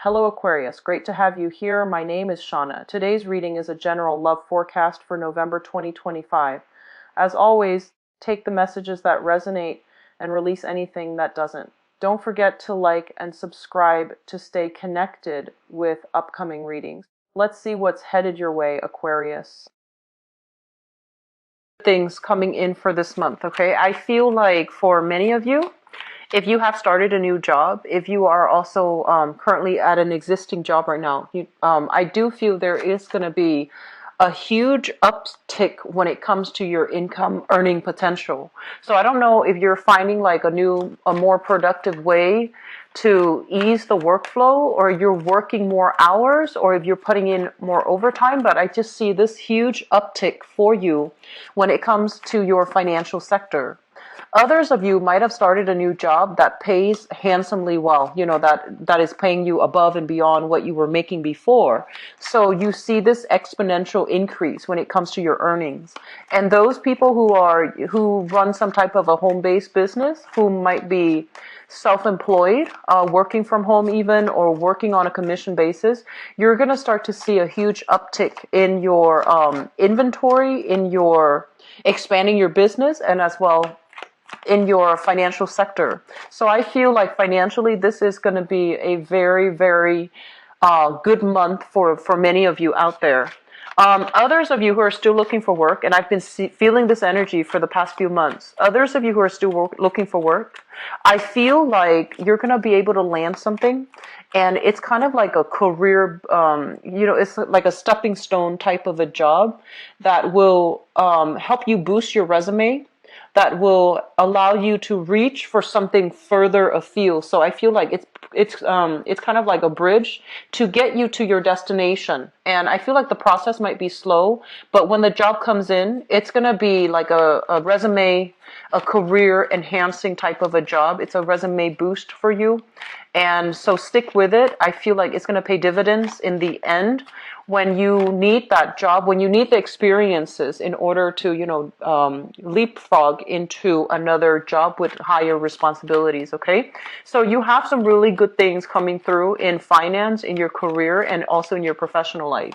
Hello Aquarius, great to have you here. My name is Shauna. Today's reading is a general love forecast for November 2025. As always, take the messages that resonate and release anything that doesn't. Don't forget to like and subscribe to stay connected with upcoming readings. Let's see what's headed your way, Aquarius. Things coming in for this month, okay? I feel like for many of you, if you have started a new job, if you are also currently at an existing job right now, I do feel there is going to be a huge uptick when it comes to your income earning potential. So I don't know if you're finding like a more productive way to ease the workflow, or you're working more hours, or if you're putting in more overtime, but I just see this huge uptick for you when it comes to your financial sector. Others of you might have started a new job that pays handsomely well, that is paying you above and beyond what you were making before. So you see this exponential increase when it comes to your earnings. And those people who run some type of a home-based business, who might be self-employed, working from home even, or working on a commission basis, you're going to start to see a huge uptick in your inventory, in your expanding your business, and as well in your financial sector. So I feel like financially, this is going to be a very, very good month for many of you out there. Others of you who are still looking for work, and I've been feeling this energy for the past few months. Others of you who are still looking for work, I feel like you're going to be able to land something, and it's kind of like a career, it's like a stepping stone type of a job that will help you boost your resume, that will allow you to reach for something further afield. So I feel like it's kind of like a bridge to get you to your destination. And I feel like the process might be slow, but when the job comes in, it's going to be like a resume, a career enhancing type of a job. It's a resume boost for you. And so stick with it. I feel like it's going to pay dividends in the end when you need that job, when you need the experiences in order to, leapfrog into another job with higher responsibilities, okay? So you have some really good things coming through in finance, in your career, and also in your professional life.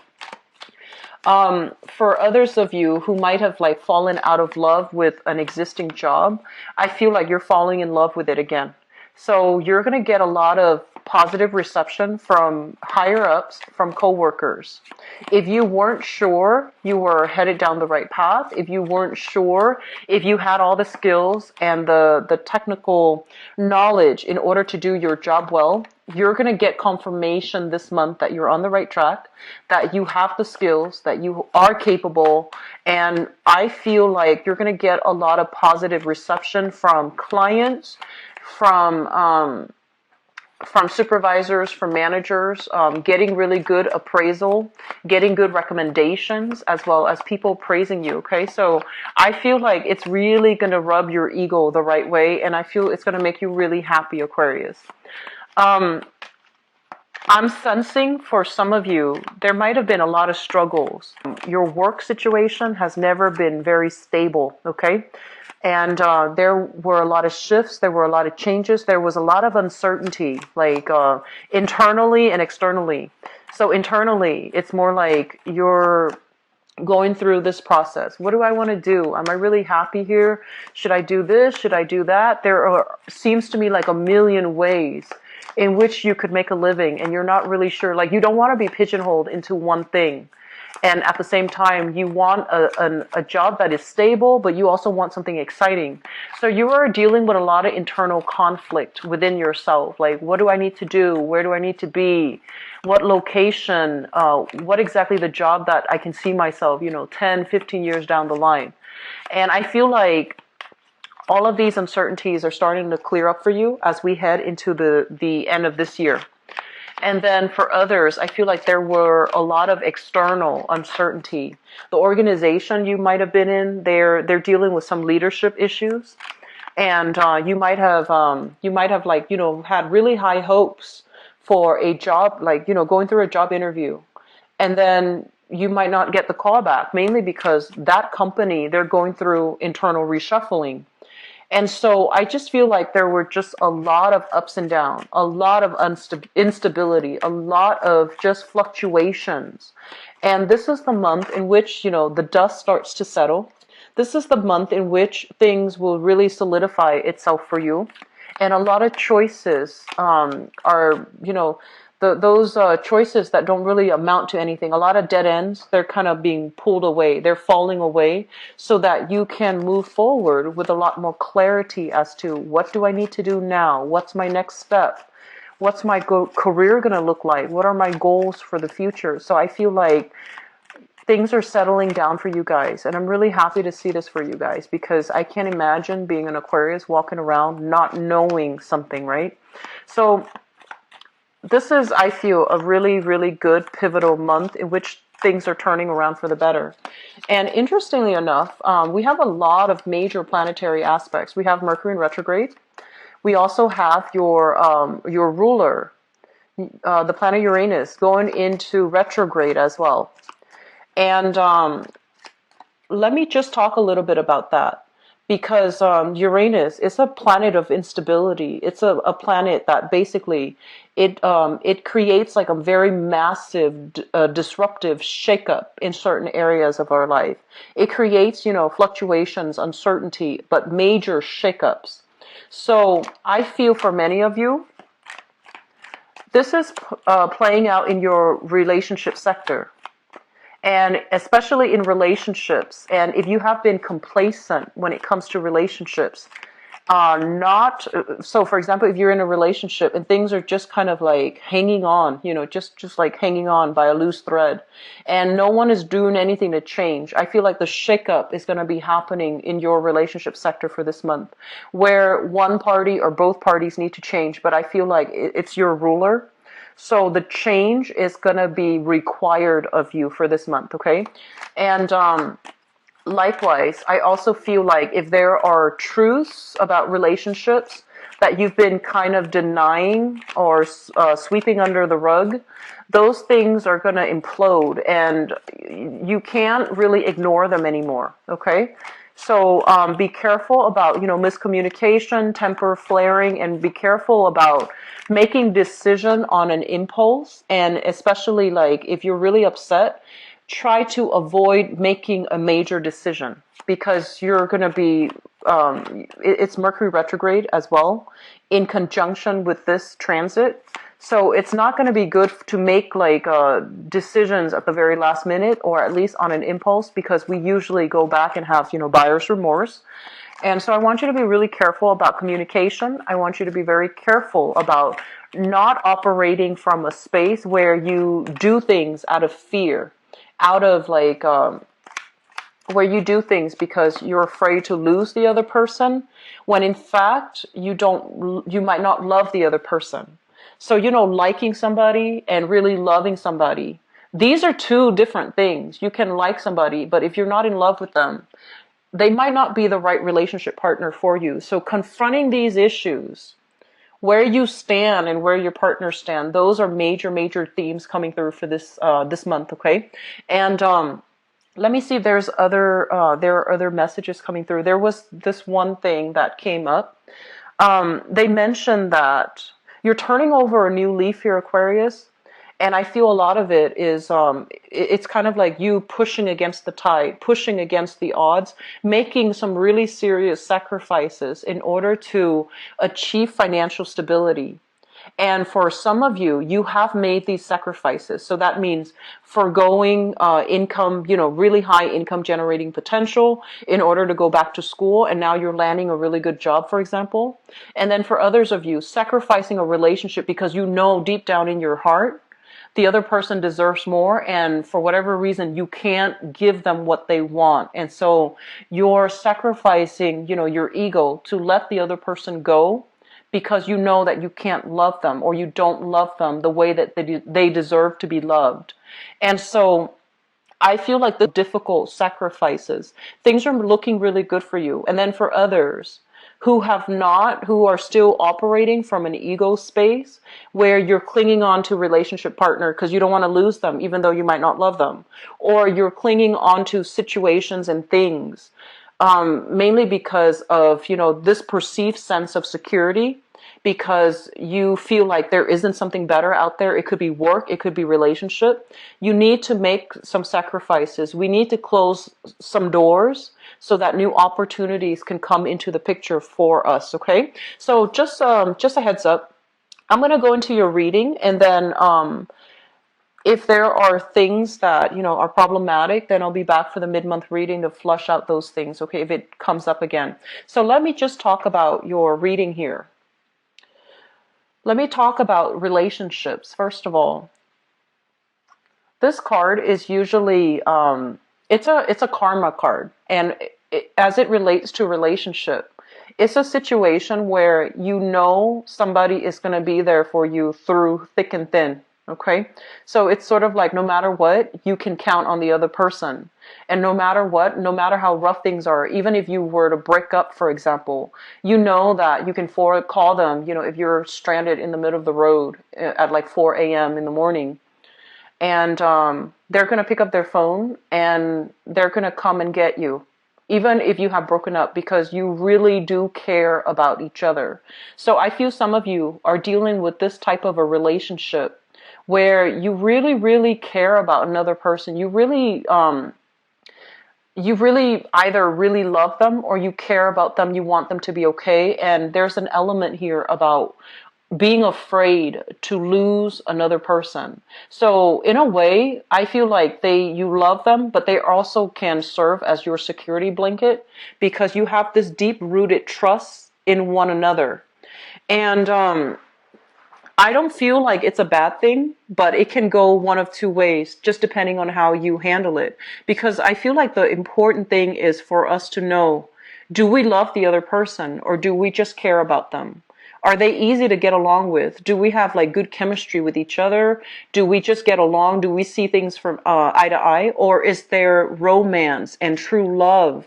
For others of you who might have like fallen out of love with an existing job, I feel like you're falling in love with it again. So you're going to get a lot of positive reception from higher ups, from coworkers. If you weren't sure you were headed down the right path, if you weren't sure if you had all the skills and the technical knowledge in order to do your job well, you're going to get confirmation this month that you're on the right track, that you have the skills, that you are capable. And I feel like you're going to get a lot of positive reception from clients, from supervisors, from managers, getting really good appraisal, getting good recommendations, as well as people praising you, okay? So I feel like it's really going to rub your ego the right way, and I feel it's going to make you really happy, Aquarius. I'm sensing for some of you, there might have been a lot of struggles. Your work situation has never been very stable, okay? And there were a lot of shifts, there were a lot of changes, there was a lot of uncertainty, like internally and externally. So internally, it's more like you're going through this process. What do I want to do? Am I really happy here? Should I do this? Should I do that? Seems to me like a million ways in which you could make a living, and you're not really sure. Like, you don't want to be pigeonholed into one thing. And at the same time, you want a job that is stable, but you also want something exciting. So you are dealing with a lot of internal conflict within yourself. Like, what do I need to do? Where do I need to be? What location? What exactly the job that I can see myself, 10, 15 years down the line. And I feel like all of these uncertainties are starting to clear up for you as we head into the end of this year. And then for others, I feel like there were a lot of external uncertainty. The organization you might have been in, they're dealing with some leadership issues, and you might have had really high hopes for a job, like going through a job interview, and then you might not get the call back, mainly because that company, they're going through internal reshuffling. And so I just feel like there were just a lot of ups and downs, a lot of instability, a lot of just fluctuations. And this is the month in which, the dust starts to settle. This is the month in which things will really solidify itself for you. And a lot of choices are, those choices that don't really amount to anything. A lot of dead ends, they're kind of being pulled away. They're falling away so that you can move forward with a lot more clarity as to what do I need to do now? What's my next step? What's my career going to look like? What are my goals for the future? So I feel like things are settling down for you guys. And I'm really happy to see this for you guys because I can't imagine being an Aquarius walking around not knowing something, right? So this is, I feel, a really, really good pivotal month in which things are turning around for the better. And interestingly enough, we have a lot of major planetary aspects. We have Mercury in retrograde. We also have your ruler, the planet Uranus, going into retrograde as well. And let me just talk a little bit about that. Because Uranus is a planet of instability. It's a planet that basically it creates like a very massive disruptive shakeup in certain areas of our life. It creates fluctuations, uncertainty, but major shakeups. So I feel for many of you, this is playing out in your relationship sector. And especially in relationships, and if you have been complacent when it comes to relationships, so for example, if you're in a relationship and things are just kind of like hanging on, just like hanging on by a loose thread, and no one is doing anything to change, I feel like the shakeup is going to be happening in your relationship sector for this month, where one party or both parties need to change, but I feel like it's your ruler. So the change is going to be required of you for this month, okay? And likewise, I also feel like if there are truths about relationships that you've been kind of denying or sweeping under the rug, those things are going to implode and you can't really ignore them anymore, okay? So be careful about, miscommunication, temper flaring, and be careful about making decision on an impulse. And especially like if you're really upset, try to avoid making a major decision because you're going to be, it's Mercury retrograde as well in conjunction with this transit. So it's not going to be good to make like decisions at the very last minute or at least on an impulse because we usually go back and have, buyer's remorse. And so I want you to be really careful about communication. I want you to be very careful about not operating from a space where you do things out of fear, out of like, where you do things because you're afraid to lose the other person, when in fact you might not love the other person. So, liking somebody and really loving somebody, these are two different things. You can like somebody, but if you're not in love with them, they might not be the right relationship partner for you. So confronting these issues, where you stand and where your partners stand, those are major, major themes coming through for this month, okay? And let me see if there are other messages coming through. There was this one thing that came up. They mentioned that you're turning over a new leaf here, Aquarius. And I feel a lot of it is, it's kind of like you pushing against the tide, pushing against the odds, making some really serious sacrifices in order to achieve financial stability. And for some of you, you have made these sacrifices. So that means foregoing income, really high income generating potential in order to go back to school. And now you're landing a really good job, for example. And then for others of you, sacrificing a relationship because you know deep down in your heart, the other person deserves more, and for whatever reason, you can't give them what they want. And so you're sacrificing, your ego to let the other person go because you know that you can't love them or you don't love them the way that they deserve to be loved. And so I feel like the difficult sacrifices, things are looking really good for you. And then for others, who are still operating from an ego space where you're clinging on to relationship partner because you don't want to lose them even though you might not love them, or you're clinging on to situations and things mainly because of, this perceived sense of security, because you feel like there isn't something better out there. It could be work, it could be relationship. You need to make some sacrifices. We need to close some doors so that new opportunities can come into the picture for us. Okay, so just a heads up. I'm going to go into your reading, and then if there are things that are problematic, then I'll be back for the mid-month reading to flush out those things, okay, if it comes up again. So let me just talk about your reading here. Let me talk about relationships. First of all, this card is usually it's a karma card, and as it relates to relationship, it's a situation where somebody is going to be there for you through thick and thin. Okay, so it's sort of like no matter what, you can count on the other person. And no matter what, no matter how rough things are, even if you were to break up, for example, you know that you can call them, if you're stranded in the middle of the road at like 4 a.m. in the morning. And they're going to pick up their phone and they're going to come and get you, even if you have broken up, because you really do care about each other. So I feel some of you are dealing with this type of a relationship where you really, really care about another person. You really either really love them or you care about them. You want them to be okay. And there's an element here about being afraid to lose another person. So in a way, I feel like you love them, but they also can serve as your security blanket, because you have this deep-rooted trust in one another. And I don't feel like it's a bad thing, but it can go one of two ways, just depending on how you handle it. Because I feel like the important thing is for us to know, do we love the other person, or do we just care about them? Are they easy to get along with? Do we have like good chemistry with each other? Do we just get along? Do we see things from eye to eye? Or is there romance and true love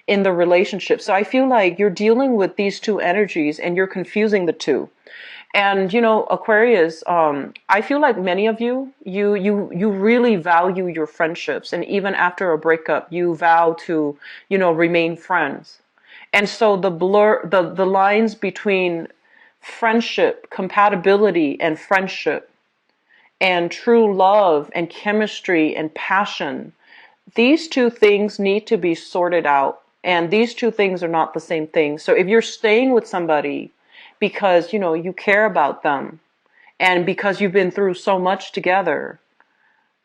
in the relationship? So I feel like you're dealing with these two energies and you're confusing the two. And Aquarius, I feel like many of you really value your friendships, and even after a breakup, you vow to remain friends. And so the lines between friendship, compatibility, and friendship, and true love, and chemistry, and passion, these two things need to be sorted out. And these two things are not the same thing. So if you're staying with somebody because you care about them and because you've been through so much together,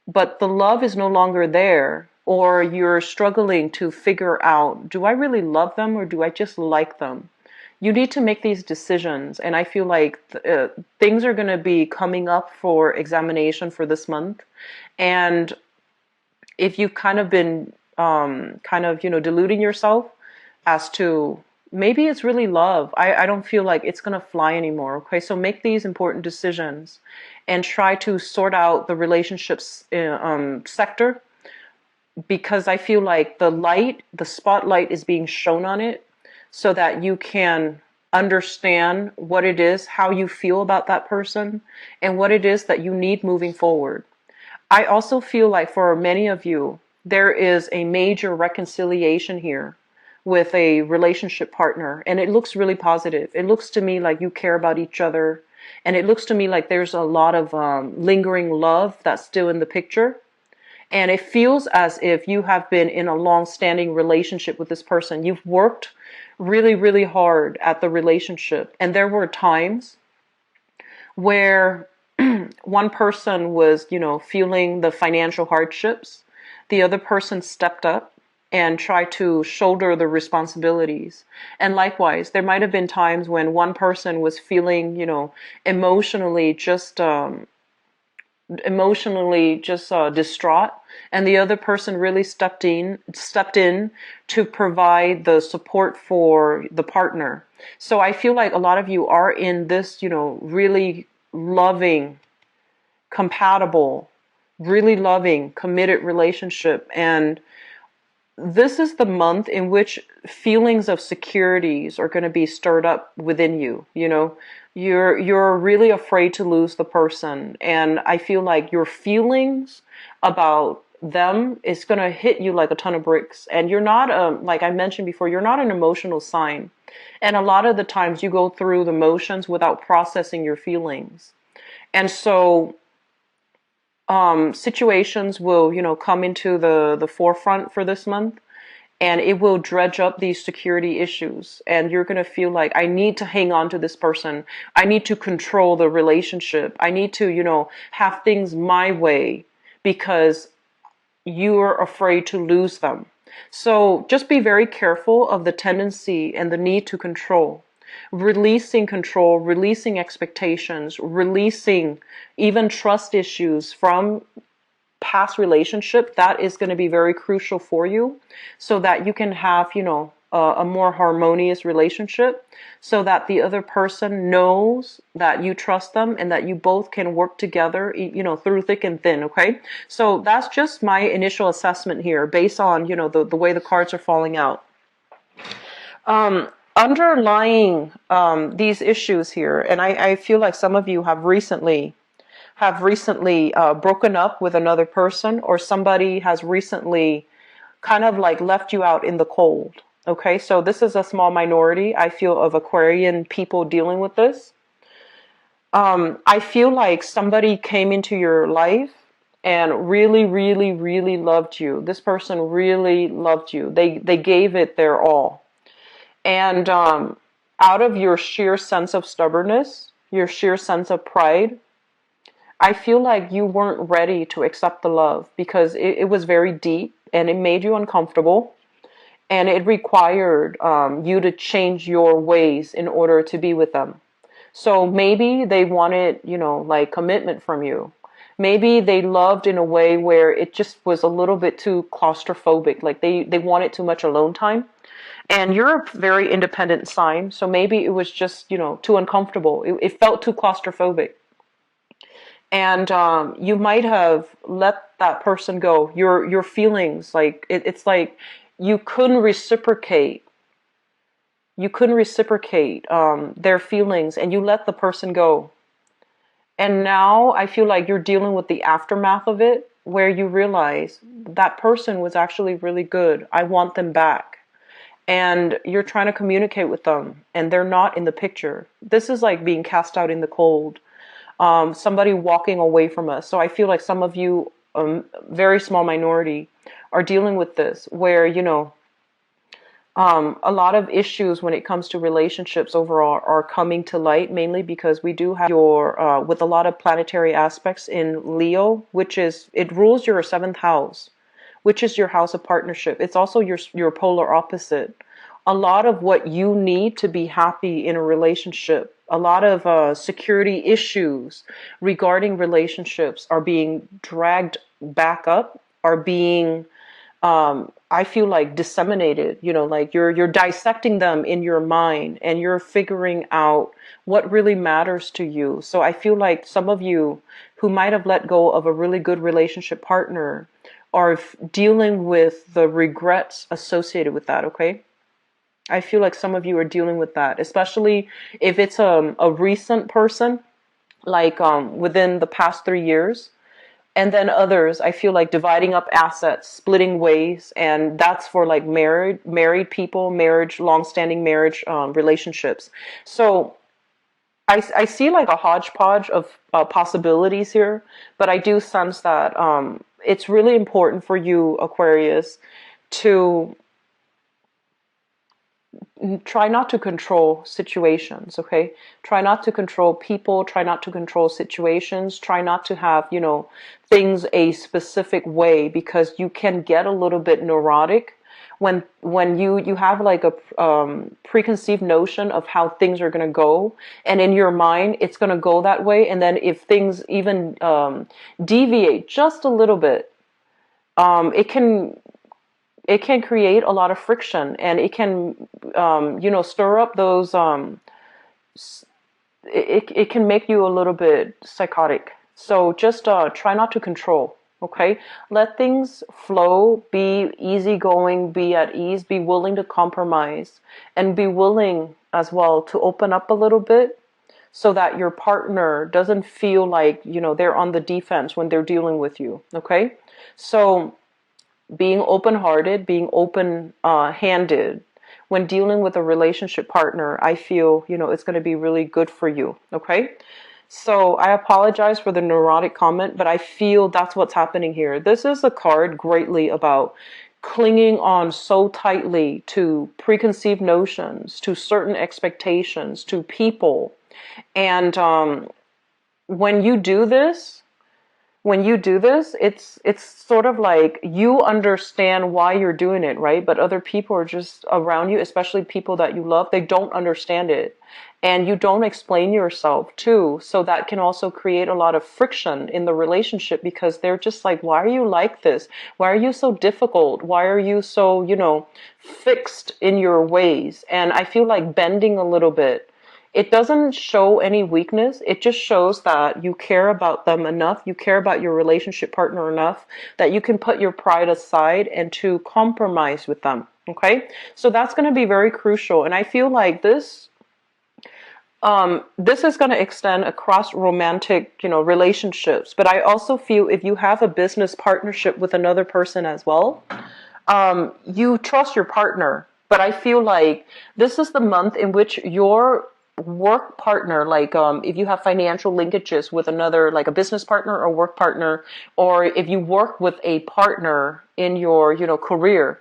but the love is no longer there, or you're struggling to figure out, do I really love them or do I just like them? You need to make these decisions. And I feel like things are going to be coming up for examination for this month. And if you've kind of been deluding yourself as to maybe it's really love, I don't feel like it's going to fly anymore. Okay, so make these important decisions and try to sort out the relationships sector, because I feel like the spotlight is being shown on it so that you can understand what it is, how you feel about that person, and what it is that you need moving forward. I also feel like for many of you, there is a major reconciliation here with a relationship partner, and it looks really positive. It looks to me like you care about each other, and it looks to me like there's a lot of lingering love that's still in the picture. And it feels as if you have been in a long-standing relationship with this person. You've worked really, really hard at the relationship, and there were times where one person was, feeling the financial hardships. The other person stepped up and try to shoulder the responsibilities. And likewise, there might have been times when one person was feeling, emotionally just distraught, and the other person really stepped in to provide the support for the partner. So I feel like a lot of you are in this, really loving, compatible, really loving, committed relationship. And this is the month in which feelings of securities are going to be stirred up within you. You're really afraid to lose the person, and I feel like your feelings about them is going to hit you like a ton of bricks. And you're not, like I mentioned before, you're not an emotional sign. And a lot of the times you go through the motions without processing your feelings. And so situations will, come into the forefront for this month, and it will dredge up these security issues. And you're going to feel like, I need to hang on to this person. I need to control the relationship. I need to, have things my way because you're afraid to lose them. So just be very careful of the tendency and the need to control, releasing expectations, releasing even trust issues from past relationship. That is going to be very crucial for you so that you can have, a more harmonious relationship, so that the other person knows that you trust them and that you both can work together, through thick and thin. Okay. So that's just my initial assessment here based on, the way the cards are falling out. Underlying these issues here, and I feel like some of you have recently broken up with another person, or somebody has recently kind of like left you out in the cold. Okay, so this is a small minority, I feel, of Aquarian people dealing with this. I feel like somebody came into your life and really, really, really loved you. This person really loved you. They gave it their all. And out of your sheer sense of stubbornness, your sheer sense of pride, I feel like you weren't ready to accept the love because it was very deep and it made you uncomfortable, and it required you to change your ways in order to be with them. So maybe they wanted, like commitment from you. Maybe they loved in a way where it just was a little bit too claustrophobic, like they wanted too much alone time. And you're a very independent sign, so maybe it was just, too uncomfortable. It felt too claustrophobic. And you might have let that person go. Your feelings, like it's like you couldn't reciprocate. You couldn't reciprocate their feelings, and you let the person go. And now I feel like you're dealing with the aftermath of it, where you realize that person was actually really good. I want them back. And you're trying to communicate with them, and they're not in the picture. This is like being cast out in the cold. Somebody walking away from us. So I feel like some of you, very small minority, are dealing with this, where, a lot of issues when it comes to relationships overall are coming to light, mainly because we do have with a lot of planetary aspects in Leo, it rules your 7th house, which is your house of partnership. It's also your polar opposite. A lot of what you need to be happy in a relationship, a lot of security issues regarding relationships are being dragged back up, are being, I feel like, disseminated. Like you're dissecting them in your mind, and you're figuring out what really matters to you. So I feel like some of you who might have let go of a really good relationship partner are dealing with the regrets associated with that. Okay. I feel like some of you are dealing with that, especially if it's a recent person, like within the past 3 years. And then others, I feel like dividing up assets, splitting ways, and that's for like married people, long-standing marriage relationships. So I see like a hodgepodge of possibilities here, but I do sense that it's really important for you, Aquarius, to try not to control situations. Okay, try not to control people, try not to control situations, try not to have things a specific way, because you can get a little bit neurotic when you have like a preconceived notion of how things are going to go, and in your mind it's going to go that way, and then if things even deviate just a little bit, it can create a lot of friction, and it can, stir up those, it can make you a little bit psychotic. So just try not to control, okay? Let things flow, be easygoing, be at ease, be willing to compromise, and be willing as well to open up a little bit so that your partner doesn't feel like, they're on the defense when they're dealing with you. Okay? So being open-hearted, being open-handed when dealing with a relationship partner, I feel, it's going to be really good for you. Okay? So I apologize for the neurotic comment, but I feel that's what's happening here. This is a card greatly about clinging on so tightly to preconceived notions, to certain expectations, to people. And when you do this, it's sort of like you understand why you're doing it, right? But other people are just around you, especially people that you love, they don't understand it. And you don't explain yourself too. So that can also create a lot of friction in the relationship because they're just like, why are you like this? Why are you so difficult? Why are you so, fixed in your ways? And I feel like bending a little bit. It doesn't show any weakness. It just shows that you care about them enough. You care about your relationship partner enough that you can put your pride aside and to compromise with them. Okay? So that's going to be very crucial. And I feel like this is going to extend across romantic, relationships. But I also feel if you have a business partnership with another person as well, you trust your partner. But I feel like this is the month in which your work partner, like if you have financial linkages with another, like a business partner or work partner, or if you work with a partner in your, career,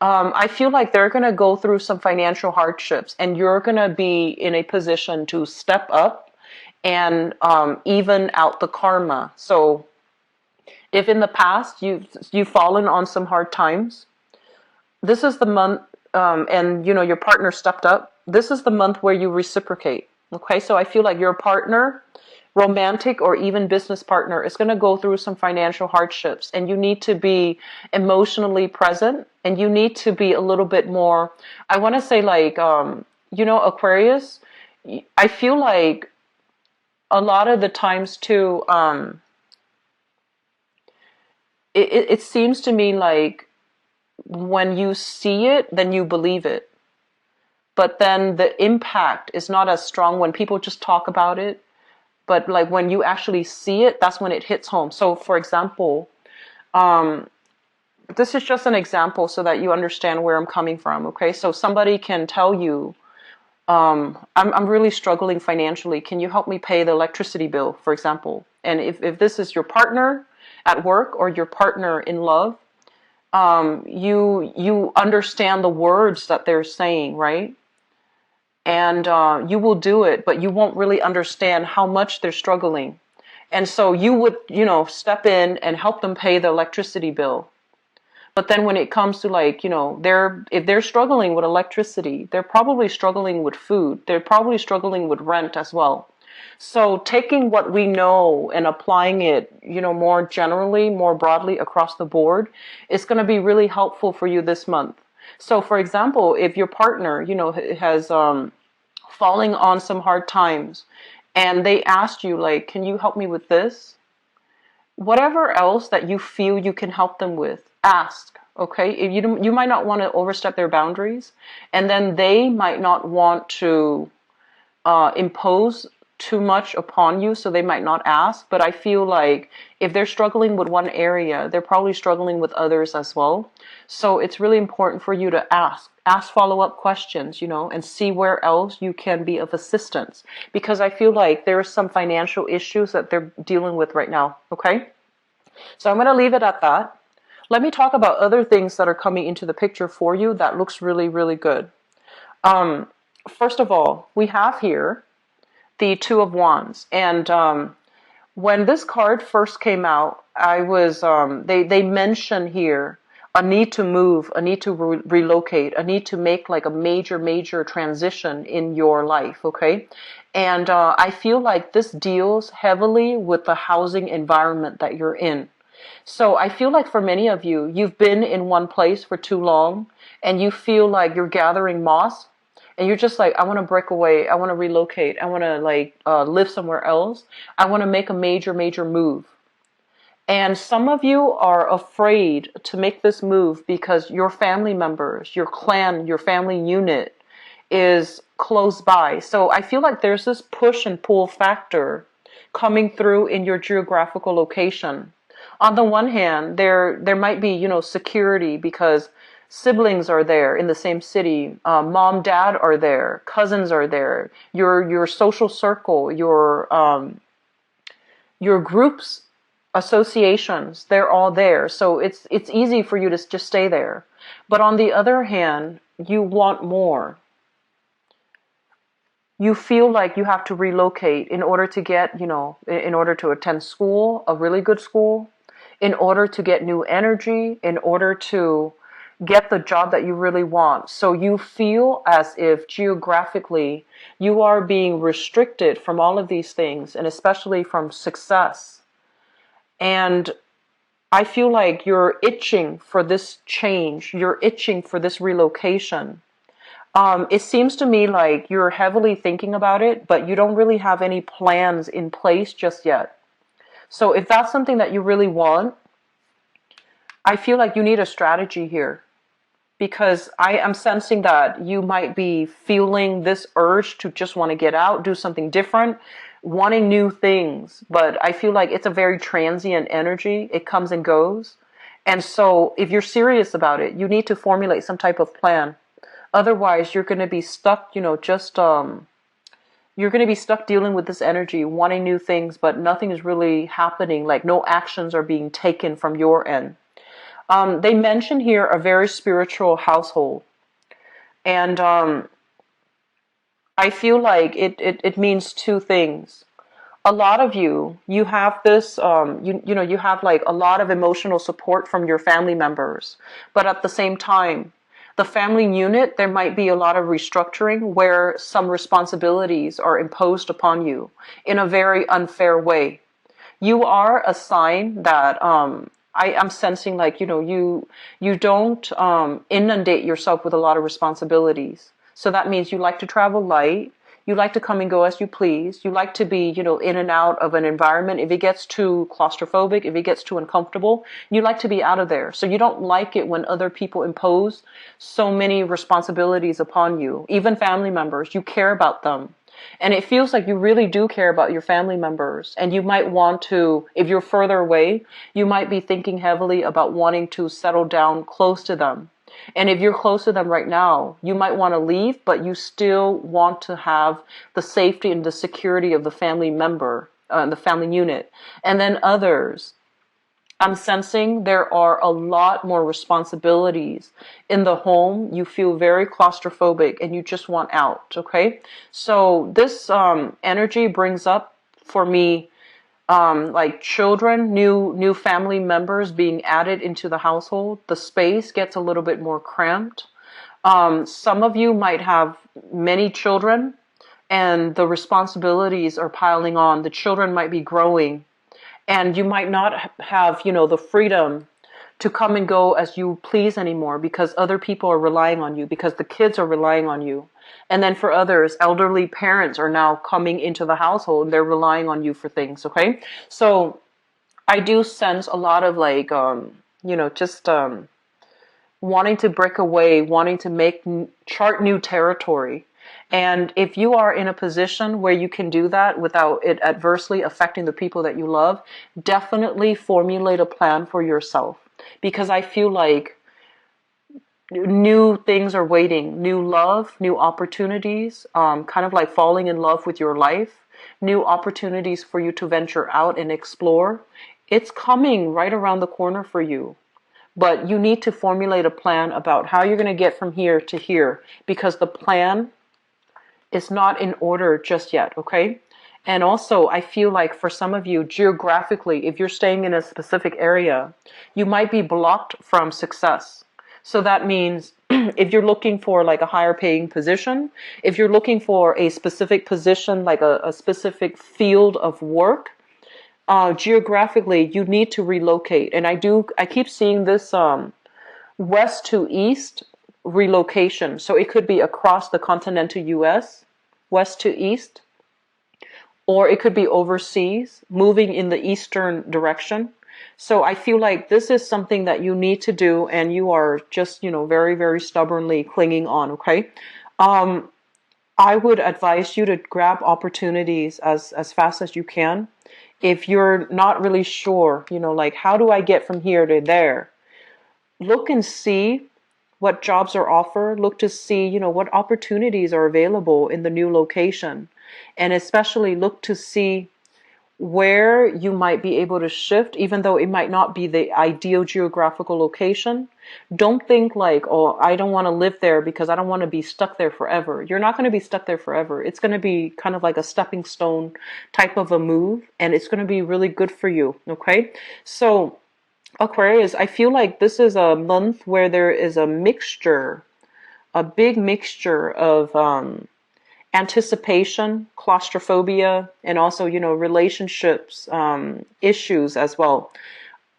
I feel like they're going to go through some financial hardships and you're going to be in a position to step up and even out the karma. So if in the past you've fallen on some hard times, this is the month, and your partner stepped up. This is the month where you reciprocate. Okay, so I feel like your partner, romantic or even business partner, is going to go through some financial hardships, and you need to be emotionally present, and you need to be a little bit more. I want to say, like, Aquarius. I feel like a lot of the times too. It seems to me like when you see it, then you believe it. But then the impact is not as strong when people just talk about it. But like when you actually see it, that's when it hits home. So for example, this is just an example so that you understand where I'm coming from. Okay, so somebody can tell you, I'm really struggling financially. Can you help me pay the electricity bill, for example? And if this is your partner at work or your partner in love, you understand the words that they're saying, right? And you will do it, but you won't really understand how much they're struggling. And so you would, step in and help them pay the electricity bill. But then when it comes to like, if they're struggling with electricity, they're probably struggling with food. They're probably struggling with rent as well. So taking what we know and applying it, more generally, more broadly across the board is going to be really helpful for you this month. So for example, if your partner, has falling on some hard times and they asked you like, can you help me with this? Whatever else that you feel you can help them with, ask. Okay, if you might not want to overstep their boundaries, and then they might not want to impose too much upon you, so they might not ask. But I feel like if they're struggling with one area, they're probably struggling with others as well. So it's really important for you to ask follow-up questions, and see where else you can be of assistance, because I feel like there are some financial issues that they're dealing with right now. Okay, so I'm going to leave it at that. Let me talk about other things that are coming into the picture for you that looks really, really good. First of all, we have here the Two of Wands. And when this card first came out, I was, they mention here a need to move, a need to relocate, a need to make like a major, major transition in your life, okay? And I feel like this deals heavily with the housing environment that you're in. So I feel like for many of you, you've been in one place for too long and you feel like you're gathering moss and you're just like, I want to break away. I want to relocate. I want to like live somewhere else. I want to make a major, major move. And some of you are afraid to make this move because your family members, your clan, your family unit is close by. So I feel like there's this push and pull factor coming through in your geographical location. On the one hand, there might be, security because siblings are there in the same city, mom, dad are there, cousins are there, your social circle, your groups, associations, they're all there. So it's easy for you to just stay there. But on the other hand, you want more. You feel like you have to relocate in order to get, in order to attend school, a really good school, in order to get new energy, in order to get the job that you really want. So you feel as if geographically you are being restricted from all of these things, and especially from success. And I feel like you're itching for this change. You're itching for this relocation. It seems to me like you're heavily thinking about it, but you don't really have any plans in place just yet. So if that's something that you really want, I feel like you need a strategy here, because I am sensing that you might be feeling this urge to just want to get out, do something different, wanting new things. But I feel like it's a very transient energy. It comes and goes. And so if you're serious about it, you need to formulate some type of plan. Otherwise, you're going to be stuck, you're going to be stuck dealing with this energy, wanting new things, but nothing is really happening. Like no actions are being taken from your end. They mention here a very spiritual household. And I feel like it means two things. A lot of you have this, you have like a lot of emotional support from your family members. But at the same time, the family unit, there might be a lot of restructuring where some responsibilities are imposed upon you in a very unfair way. You are a sign that I am sensing like, you don't inundate yourself with a lot of responsibilities. So that means you like to travel light. You like to come and go as you please. You like to be, in and out of an environment. If it gets too claustrophobic, if it gets too uncomfortable, you like to be out of there. So you don't like it when other people impose so many responsibilities upon you. Even family members, you care about them. And it feels like you really do care about your family members. And you might want to, if you're further away, you might be thinking heavily about wanting to settle down close to them. And if you're close to them right now, you might want to leave, but you still want to have the safety and the security of the family member, the family unit. And then others, I'm sensing there are a lot more responsibilities in the home. You feel very claustrophobic and you just want out, okay? So this energy brings up for me like children, new family members being added into the household. The space gets a little bit more cramped. Some of you might have many children and the responsibilities are piling on. The children might be growing and you might not have, the freedom to come and go as you please anymore because other people are relying on you, because the kids are relying on you. And then for others, elderly parents are now coming into the household and they're relying on you for things, okay? So I do sense a lot of like, just wanting to break away, wanting to chart new territory. And if you are in a position where you can do that without it adversely affecting the people that you love, definitely formulate a plan for yourself. Because I feel like new things are waiting, new love, new opportunities, kind of like falling in love with your life, new opportunities for you to venture out and explore. It's coming right around the corner for you. But you need to formulate a plan about how you're going to get from here to here, because the plan is not in order just yet, okay? And also, I feel like for some of you, geographically, if you're staying in a specific area, you might be blocked from success. So that means if you're looking for like a higher paying position, if you're looking for a specific position, like a specific field of work, geographically, you need to relocate. And I keep seeing this west to east relocation. So it could be across the continental US, west to east, or it could be overseas, moving in the eastern direction. So I feel like this is something that you need to do, and you are just, very, very stubbornly clinging on, okay? I would advise you to grab opportunities as fast as you can. If you're not really sure, like, how do I get from here to there? Look and see what jobs are offered. Look to see, what opportunities are available in the new location. And especially look to see where you might be able to shift, even though it might not be the ideal geographical location. Don't think like, oh, I don't want to live there because I don't want to be stuck there forever. You're not going to be stuck there forever. It's going to be kind of like a stepping stone type of a move, and it's going to be really good for you. Okay. So, Aquarius, I feel like this is a month where there is a mixture, a big mixture of anticipation, claustrophobia, and also, relationships issues as well.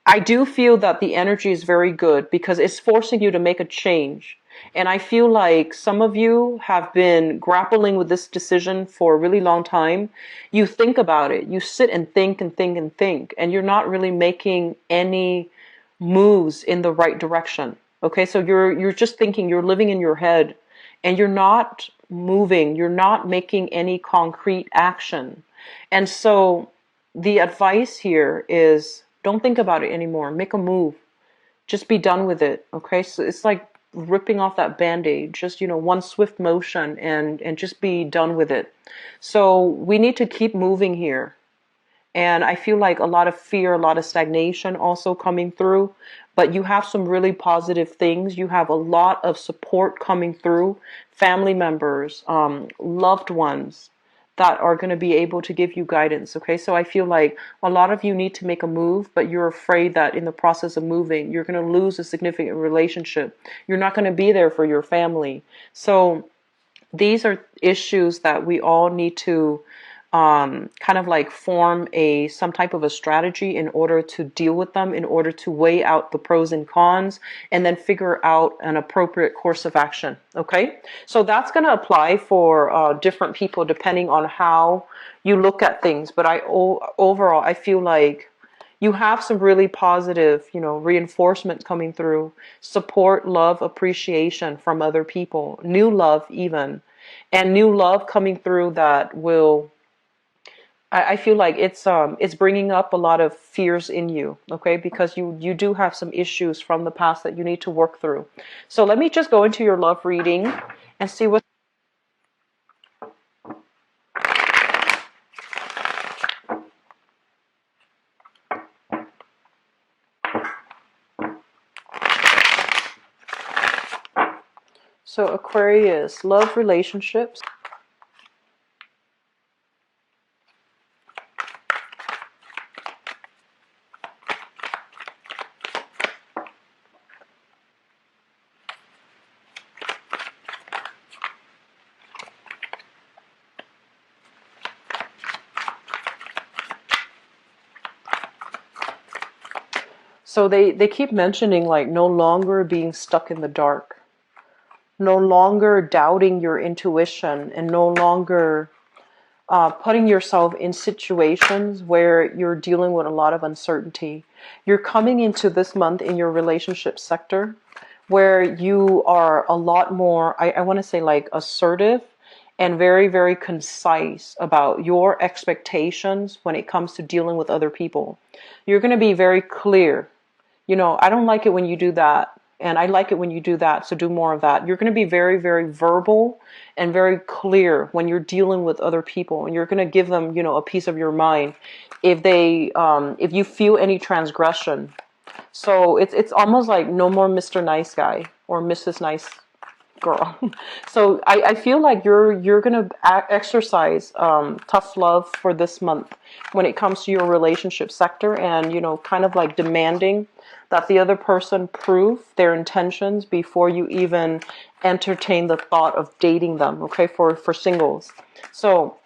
I do feel that the energy is very good because it's forcing you to make a change. And I feel like some of you have been grappling with this decision for a really long time. You think about it, you sit and think and think and think, and you're not really making any moves in the right direction. Okay, so you're just thinking, you're living in your head, and you're not moving, you're not making any concrete action. And so the advice here is don't think about it anymore. Make a move. Just be done with it. Okay? So it's like ripping off that band-aid. Just, one swift motion and just be done with it. So we need to keep moving here. And I feel like a lot of fear, a lot of stagnation also coming through. But you have some really positive things. You have a lot of support coming through. Family members, loved ones that are going to be able to give you guidance. Okay, so I feel like a lot of you need to make a move, but you're afraid that in the process of moving, you're going to lose a significant relationship. You're not going to be there for your family. So these are issues that we all need to kind of like form some type of a strategy in order to deal with them, in order to weigh out the pros and cons, and then figure out an appropriate course of action. Okay, so that's going to apply for different people depending on how you look at things. But overall, I feel like you have some really positive, reinforcement coming through, support, love, appreciation from other people, new love even, and new love coming through that will, I feel like it's bringing up a lot of fears in you, okay? Because you do have some issues from the past that you need to work through. So let me just go into your love reading and see what. So Aquarius, love, relationships. So they keep mentioning like no longer being stuck in the dark, no longer doubting your intuition, and no longer putting yourself in situations where you're dealing with a lot of uncertainty. You're coming into this month in your relationship sector where you are a lot more, I want to say like assertive and very, very concise about your expectations when it comes to dealing with other people. You're going to be very clear. I don't like it when you do that, and I like it when you do that, so do more of that. You're going to be very, very verbal and very clear when you're dealing with other people, and you're going to give them, a piece of your mind if you feel any transgression. So it's almost like no more Mr. Nice Guy or Mrs. Nice Girl. So I feel like you're gonna exercise tough love for this month when it comes to your relationship sector, and kind of like demanding that the other person prove their intentions before you even entertain the thought of dating them. Okay, for singles. So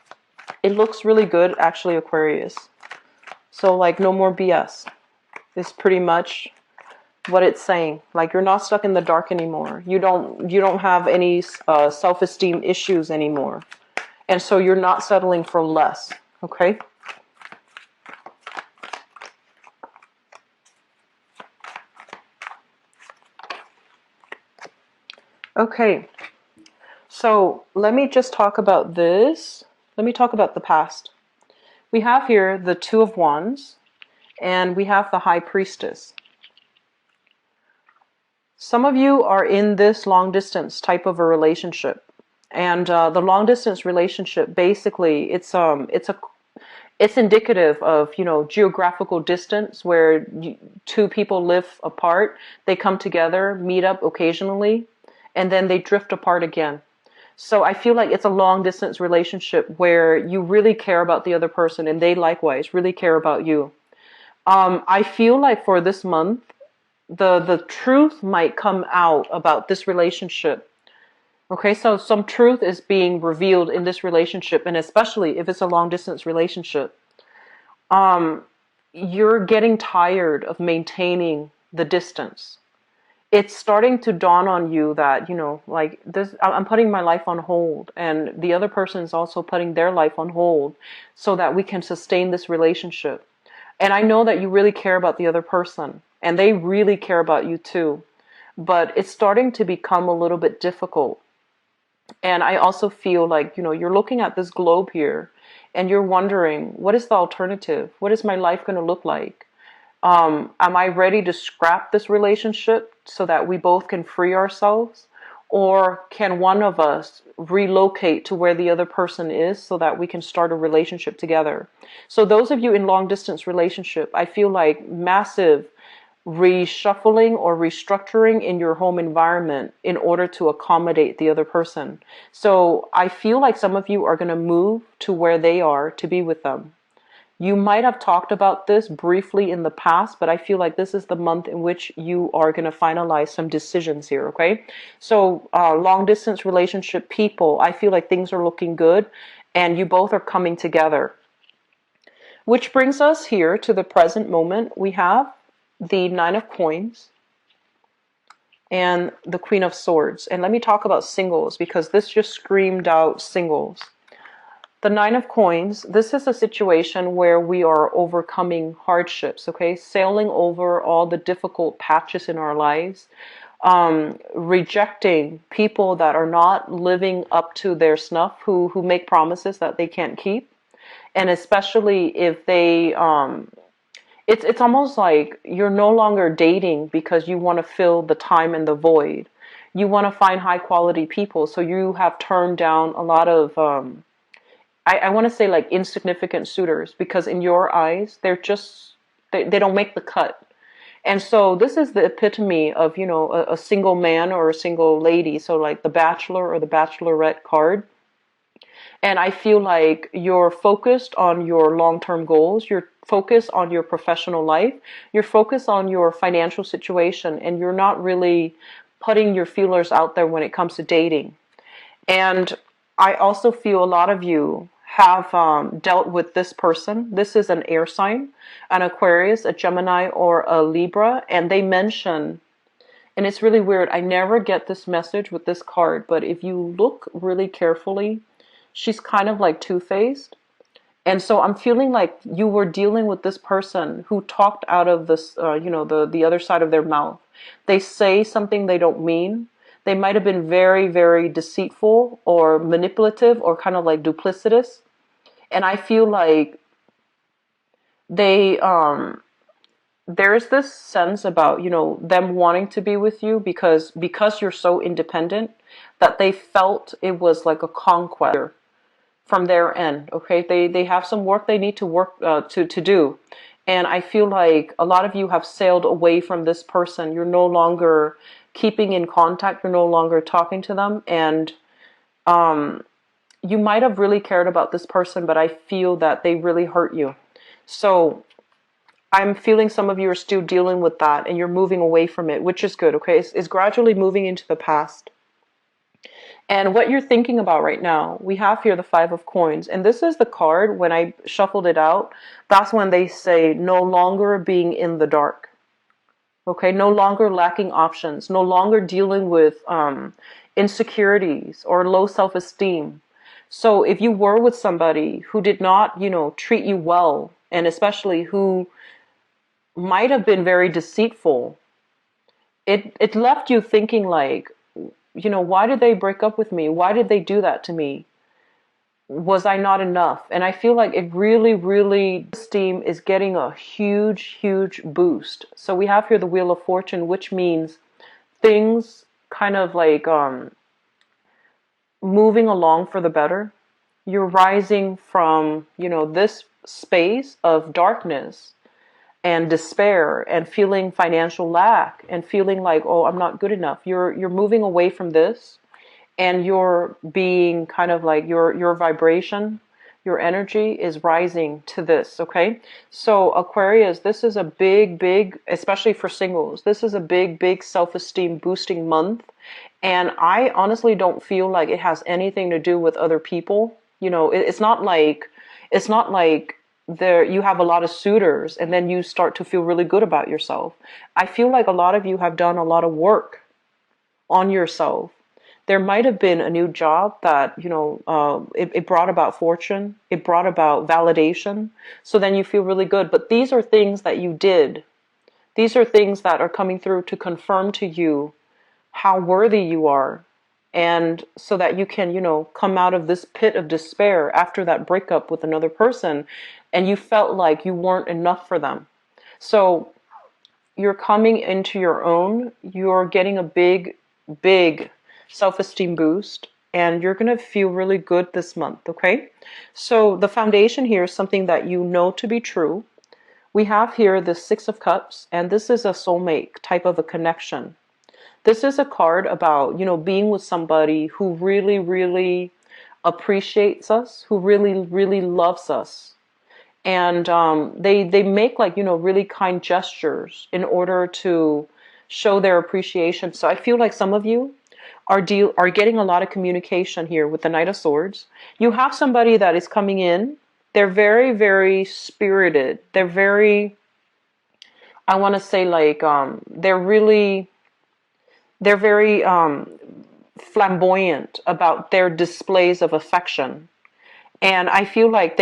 it looks really good actually, Aquarius. So like no more BS is pretty much what it's saying. Like you're not stuck in the dark anymore. You don't have any self-esteem issues anymore, and so you're not settling for less. Okay. Okay. So let me just talk about this. Let me talk about the past. We have here the Two of Wands, and we have the High Priestess. Some of you are in this long distance type of a relationship, and the long distance relationship basically it's indicative of, you know, geographical distance where two people live apart. They come together, meet up occasionally, and then they drift apart again. So I feel like it's a long distance relationship where you really care about the other person and they likewise really care about you. I feel like for this month, the truth might come out about this relationship. Okay, so some truth is being revealed in this relationship, and especially if it's a long distance relationship. Um, you're getting tired of maintaining the distance. It's starting to dawn on you that, you know, like this, I'm putting my life on hold, and the other person is also putting their life on hold so that we can sustain this relationship. And I know that you really care about the other person, and they really care about you too. But it's starting to become a little bit difficult. And I also feel like, you know, you're looking at this globe here and you're wondering, what is the alternative? What is my life going to look like? Am I ready to scrap this relationship so that we both can free ourselves? Or can one of us relocate to where the other person is so that we can start a relationship together? So those of you in long distance relationship, I feel like massive reshuffling or restructuring in your home environment in order to accommodate the other person. So I feel like some of you are going to move to where they are to be with them. You might have talked about this briefly in the past, but I feel like this is the month in which you are going to finalize some decisions here, okay? So long distance relationship people, I feel like things are looking good and you both are coming together. Which brings us here to the present moment. We have the Nine of Coins and the Queen of Swords. And let me talk about singles because this just screamed out singles. The Nine of Coins, this is a situation where we are overcoming hardships, okay? Sailing over all the difficult patches in our lives, rejecting people that are not living up to their snuff, who make promises that they can't keep. And especially if they, it's almost like you're no longer dating because you want to fill the time and the void. You want to find high quality people, so you have turned down a lot of, I want to say like insignificant suitors because in your eyes, they don't make the cut. And so this is the epitome of, you know, a single man or a single lady. So like the Bachelor or the Bachelorette card. And I feel like you're focused on your long-term goals. You're focused on your professional life. You're focused on your financial situation. And you're not really putting your feelers out there when it comes to dating. And I also feel a lot of you have dealt with this person. This is an air sign, an Aquarius, a Gemini, or a Libra. And they mention, and it's really weird, I never get this message with this card, but if you look really carefully, she's kind of like two-faced. And so I'm feeling like you were dealing with this person who talked out of this, the other side of their mouth. They say something they don't mean. They might have been very, very deceitful or manipulative or kind of like duplicitous. And I feel like they, there's this sense about, you know, them wanting to be with you because you're so independent that they felt it was like a conquest from their end. Okay, they have some work they need to work to do, and I feel like a lot of you have sailed away from this person. You're no longer keeping in contact. You're no longer talking to them, and you might have really cared about this person, but I feel that they really hurt you. So I'm feeling some of you are still dealing with that, and you're moving away from it, which is good. Okay, it's gradually moving into the past. And what you're thinking about right now, we have here the Five of Coins. And this is the card, when I shuffled it out, that's when they say no longer being in the dark. Okay, no longer lacking options, no longer dealing with insecurities or low self-esteem. So if you were with somebody who did not, you know, treat you well, and especially who might have been very deceitful, it left you thinking like, why did they break up with me? Why did they do that to me? Was I not enough? And I feel like it really, really, esteem is getting a huge, huge boost. So we have here the Wheel of Fortune, which means things kind of like moving along for the better. You're rising from, this space of darkness and despair and feeling financial lack and feeling like, oh, I'm not good enough. You're moving away from this, and you're being kind of like your vibration, your energy is rising to this, okay? So Aquarius, this is a big, big, especially for singles, this is a big, big self-esteem boosting month. And I honestly don't feel like it has anything to do with other people. It's not like there you have a lot of suitors and then you start to feel really good about yourself. I feel like a lot of you have done a lot of work on yourself. There might have been a new job that, it brought about fortune, it brought about validation. So then you feel really good. But these are things that you did. These are things that are coming through to confirm to you how worthy you are. And so that you can, come out of this pit of despair after that breakup with another person and you felt like you weren't enough for them. So you're coming into your own, you're getting a big, big self-esteem boost, and you're going to feel really good this month, okay? So the foundation here is something that you know to be true. We have here the Six of Cups, and this is a soulmate type of a connection. This is a card about, being with somebody who really, really appreciates us, who really, really loves us. And they make like, really kind gestures in order to show their appreciation. So I feel like some of you are getting a lot of communication here with the Knight of Swords. You have somebody that is coming in. They're very, very spirited. They're very, I want to say like, they're very flamboyant about their displays of affection. And I feel like